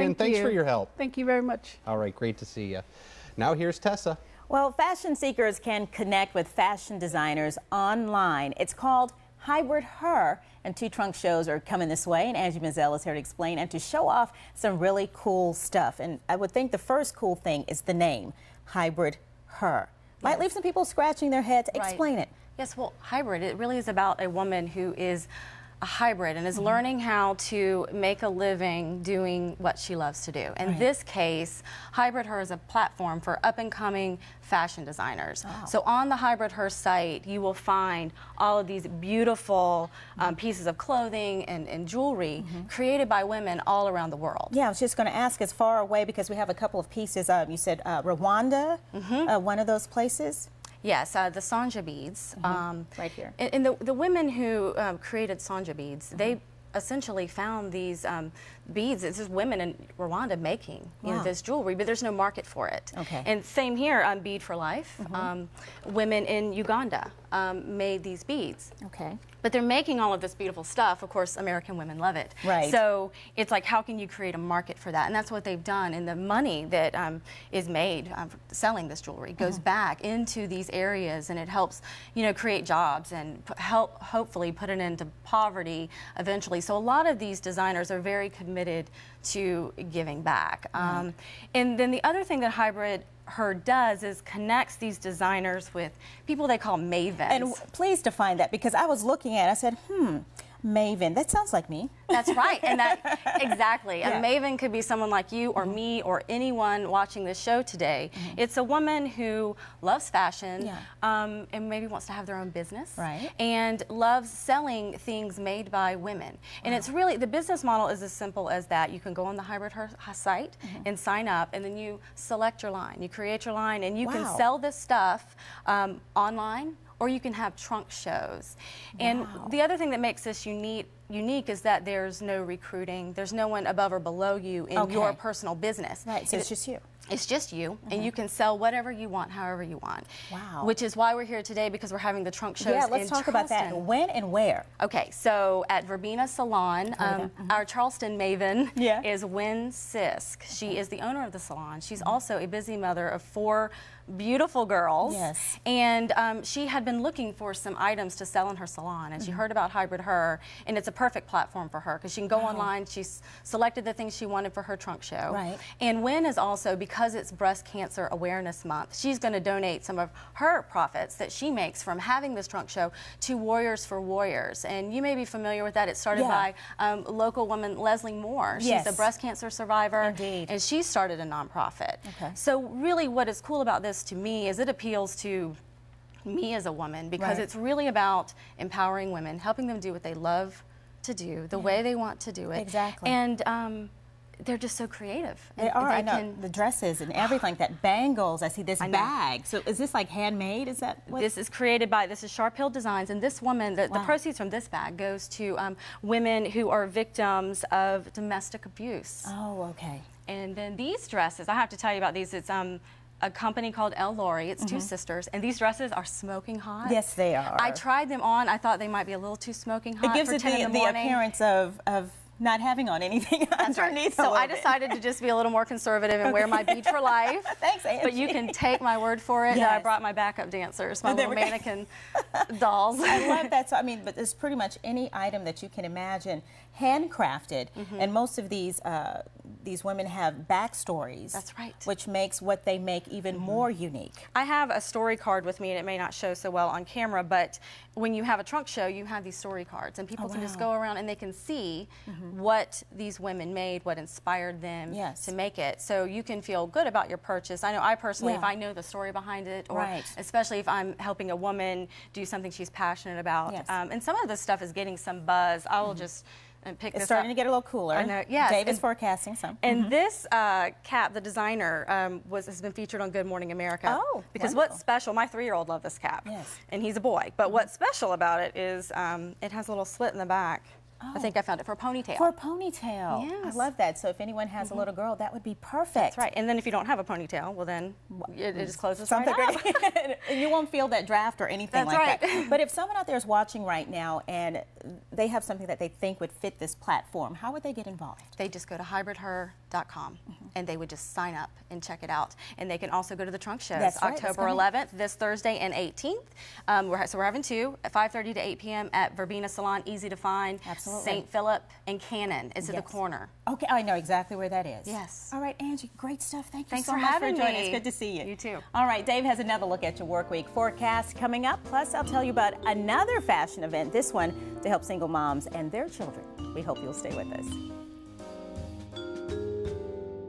And thanks for your help. Thank you very much. All right, great to see you. Now here's Tessa. Well, fashion seekers can connect with fashion designers online. It's called Hybrid Her, and 2 trunk shows are coming this way, and Angie Mazzell is here to explain and to show off some really cool stuff. And I would think the first cool thing is the name, Hybrid Her. Might leave some people scratching their heads. Explain it. Yes, well, hybrid, it really is about a woman who is a hybrid and is learning how to make a living doing what she loves to do. In this case, Hybrid Her is a platform for up-and-coming fashion designers. So on the Hybrid Her site, you will find all of these beautiful pieces of clothing and jewelry created by women all around the world. Yeah, I was just going to ask, as far away, because we have a couple of pieces. You said Rwanda, one of those places. Yes, the Sanja beads. Right here. And the women who created Sanja beads, they essentially found these beads. It's just women in Rwanda making you know, this jewelry, but there's no market for it. Okay. And same here on Bead for Life. Women in Uganda made these beads. Okay. But they're making all of this beautiful stuff. Of course, American women love it. Right. So it's like, how can you create a market for that? And that's what they've done. And the money that is made selling this jewelry goes back into these areas, and it helps, you know, create jobs and help hopefully put an end to poverty eventually. So a lot of these designers are very committed to giving back. And then the other thing that Hybrid Her does is connects these designers with people they call mavens. And please define that, because I was looking at it, I said, maven, that sounds like me. That's right, and that exactly. A maven could be someone like you or me or anyone watching this show today. It's a woman who loves fashion and maybe wants to have their own business, and loves selling things made by women. And it's really, the business model is as simple as that. You can go on the Hybrid Her site and sign up, and then you select your line. You create your line, and you can sell this stuff online, or you can have trunk shows. And the other thing that makes this unique is that there's no recruiting. There's no one above or below you in your personal business. Right, so it's just you. It's just you, and you can sell whatever you want, however you want. Wow. Which is why we're here today, because we're having the trunk shows. Yeah, let's talk about that. When and where? Okay, so at Verbena Salon, our Charleston maven is Wynn Sisk. She is the owner of the salon. She's also a busy mother of 4 beautiful girls. Yes. And she had been looking for some items to sell in her salon, and she heard about Hybrid Her, and it's a perfect platform for her, because she can go online. She's selected the things she wanted for her trunk show. Right. And Wynn is also, because it's Breast Cancer Awareness Month, she's going to donate some of her profits that she makes from having this trunk show to Warriors for Warriors. And you may be familiar with that. It started by local woman Leslie Moore. She's a breast cancer survivor. Indeed. And she started a nonprofit. Okay. So really what is cool about this to me is it appeals to me as a woman, because it's really about empowering women, helping them do what they love to do, the way they want to do it. Exactly. And they're just so creative. They are. I know the dresses and everything, that bangles. I see this bag. So is this like handmade? Is that what? This is created by, this is Sharp Hill Designs, and this woman, the proceeds from this bag goes to women who are victims of domestic abuse. Oh, okay. And then these dresses, I have to tell you about these. It's a company called El Lori. It's 2 sisters, and these dresses are smoking hot. Yes, they are. I tried them on. I thought they might be a little too smoking hot. It gives for it 10 in the the appearance of not having on anything underneath. So I decided to just be a little more conservative and wear my Bead for Life. Thanks, Angie. But you can take my word for it that I brought my backup dancers, my little mannequin dolls. I love that. So I mean, but it's pretty much any item that you can imagine, handcrafted, and most of these women have backstories. That's right. Which makes what they make even more unique. I have a story card with me, and it may not show so well on camera, but when you have a trunk show, you have these story cards, and people can just go around and they can see what these women made, what inspired them to make it. So you can feel good about your purchase. I know I personally, if I know the story behind it, or especially if I'm helping a woman do something she's passionate about, and some of this stuff is getting some buzz, I will just pick this up. It's starting to get a little cooler. I know, yes. Dave is forecasting some. And this cap, the designer, has been featured on Good Morning America. Oh, because what's special, my 3-year-old loved this cap. Yes. And he's a boy. But what's special about it is it has a little slit in the back. I think I found it for a ponytail. For a ponytail. Yes. I love that. So if anyone has a little girl, that would be perfect. That's right. And then if you don't have a ponytail, well then it just closes right up. You won't feel that draft or anything That's like right. that. But if someone out there is watching right now and they have something that they think would fit this platform, how would they get involved? They just go to hybridher.com and they would just sign up and check it out. And they can also go to the trunk shows. That's right. October 11th, this Thursday, and 18th. So we're having two at 5:30 to 8 p.m. at Verbena Salon, easy to find. Absolutely. St. Philip and Cannon. It's at the corner. Okay, I know exactly where that is. Yes. All right, Angie, great stuff. Thank you Thanks so for much having for joining me. us. Good to see you. You too. All right, Dave has another look at your work week forecast coming up. Plus, I'll tell you about another fashion event, this one to help single moms and their children. We hope you'll stay with us.